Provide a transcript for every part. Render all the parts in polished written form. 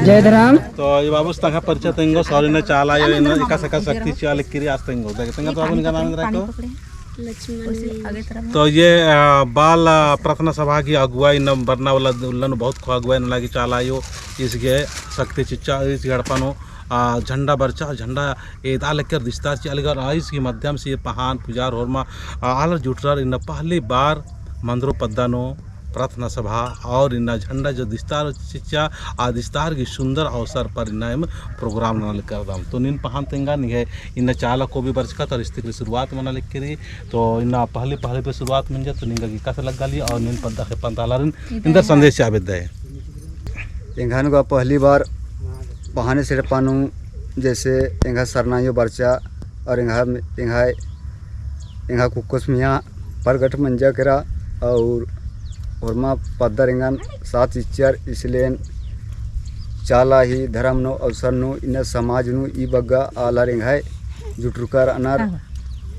जय धर्म तो ये बाबू तंगा परिचय तेंगो सॉरी ने चाला ये इनका सका शक्ति चाल किरी आज तेंगो तेंगा तो इनका नाम रखो। तो ये बाल प्रार्थना सभा की अगुवाई न बरना वाला उल्लन बहुत खो अगुवाई न लगी चालायो इसके शक्ति चिच्चा इस गड़पनो झंडा बरचा झंडा ये दालेकर दिस्तार चलकर आइस के माध्यम से पहान पुजार होरमा आलर जुटरार इन पहली बार मंदिरों पद्दानो प्रार्थना सभा और इन झंडा जो दिस्तार चिच्चा दिस्तार की सुंदर अवसर पर इन प्रोग्राम न कर दाम तो नीन पहान तेंगा नहीं है इन चाला को भी बरचका तो रिश्ते की शुरुआत मना लिख के तो इन पहले पे शुरुआत मिल जाए तो निंगा की कस लग गली और नीन पद्दा के पंतालारिन इंदर संदेश आवेद है एंघान का पहली बार पहाने से पानू जैसे एंघा सरनायो बरचा और एंघा कुकुस मियाँ परगट मंजा करा और माँ पद्दर एंगान सात इच्चार इसलिए चाला ही धर्म नो अवसर नो इन समाज नो ई बग्गा आला रेंघाय जुटरुकार अनार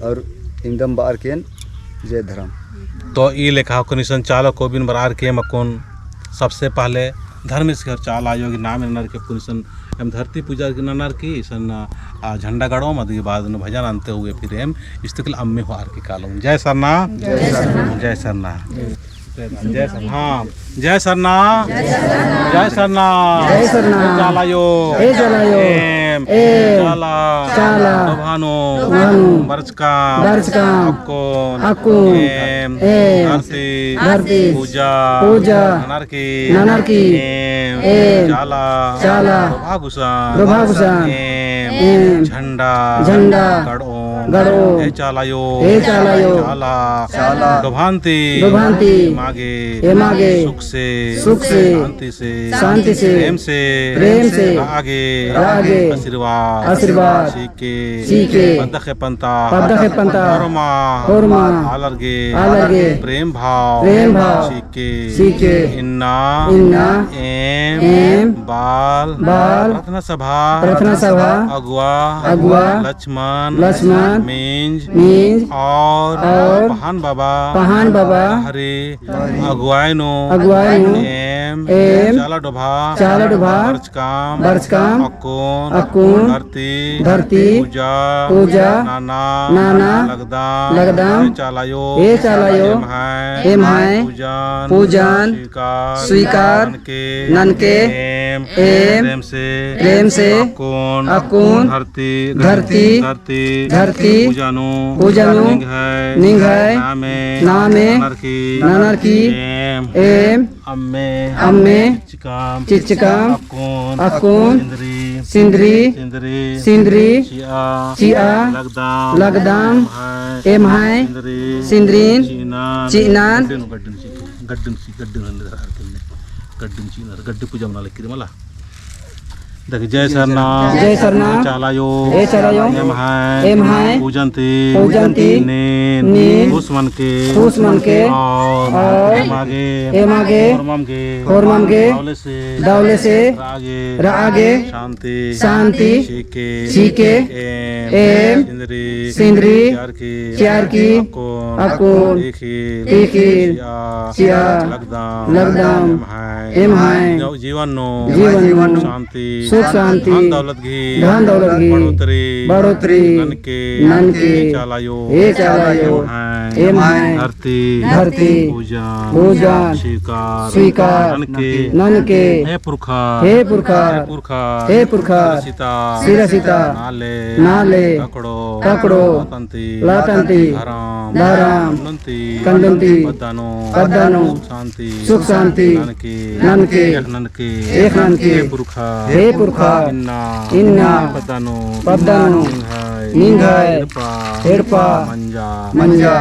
और इंदम बार केन जय धर्म तो ई लेखा को निशन चाला को बिन बरार के मकोन सबसे पहले धर्म से चाल आयोग नाम नर के पुनिसन हम धरती पूजा के नर की सन झंडा गढ़ो मद के बाद भजन आनते हुए फिर हम इस्तकल अम्मे हो आर के कालो जय सरना जय सरना जय सरना हाँ जय सरना जय सरना जय सरना चालायो चाला चाला भानो बरचका अकोन धरती पूजा ननर की चाला प्रभागुसान झंडा गढ़ो चालायो चाला गभांति मागे सुख से शांति से प्रेम से आगे आशीर्वाद सीखे पद्दखे पंता होरमा आलरगे प्रेम भाव सीखे इन्ना एम बाल प्रार्थना सभा अगुआ लक्ष्मण मींज और पहान बाबा हरे अगुआयनो एम चाला डोभा बरचकाम अकोन धरती पूजा नाना लगदाम चालायो एम है पूजन स्वीकार ननके एम प्रेम से अकोन धरती पूजानु निंघाय नामे ननर की एम अम्मे चिचकाम अकोन सिंदरी चिया लगदाम एम है सिंदरीन चीनान गड्डी पूजा मना लिखी मला देख जय सरना चालायो एम है पूजंती नीन खुशमन के और एमागे होरमम के दौले से रागे शांति सीके एम सिंदरी चार की अकोन तीखी चिया लगदाम एम है जीवन शांति धन दौलत की बढ़ोतरी ननके चालायो एम है धरती पूजा स्वीकार ननके हे पुरखा सिरसिता नाले ककड़ो लातंती धाराम कंदंती पद्दानो सुख शांति ननके एक ननके हे पुरखा इन्ना पद्दानो निंघाय हेड़पा मंजा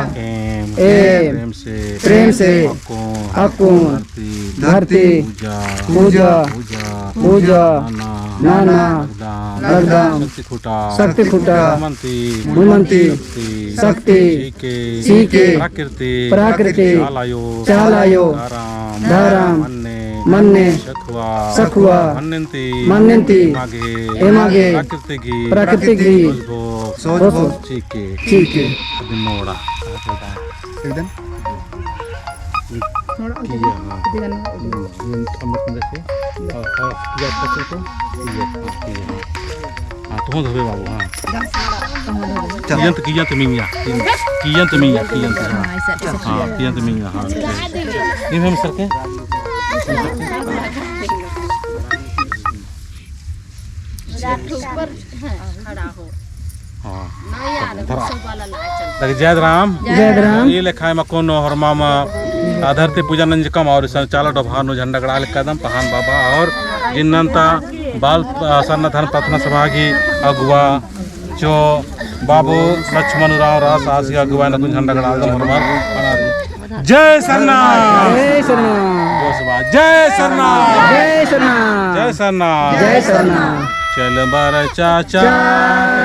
प्रेम से अकोन धरती पूजा नाना लगदाम शक्ति खुटा घुमंती शक्ति सीखे प्रकृति चालायो धाराम मन्ने सखुआ मन्नंती एमागे प्रकृति की ठीक है एकदम तुम धोबे बाबू हाँ कियंत मिंगिया हाँ कियंत मिंगिया हाँ ये हम सर के जय राम ये लेखाय में कौन हरमा में धरती पूजा नंजकम और चाला डोभानो झंडा गड़ाल कदम पहान बाबा और जिन्नंता बाल सन्नधन प्रार्थना सभा की अगुआ जो बाबू लक्ष्मण राव रास आज की अगुआ न झंडा गड़ाल हरमार जय सरना जय सरना जय सरना जय सरना जय सरना जय सरना चल बार चाचा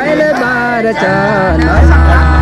चल बार चाचा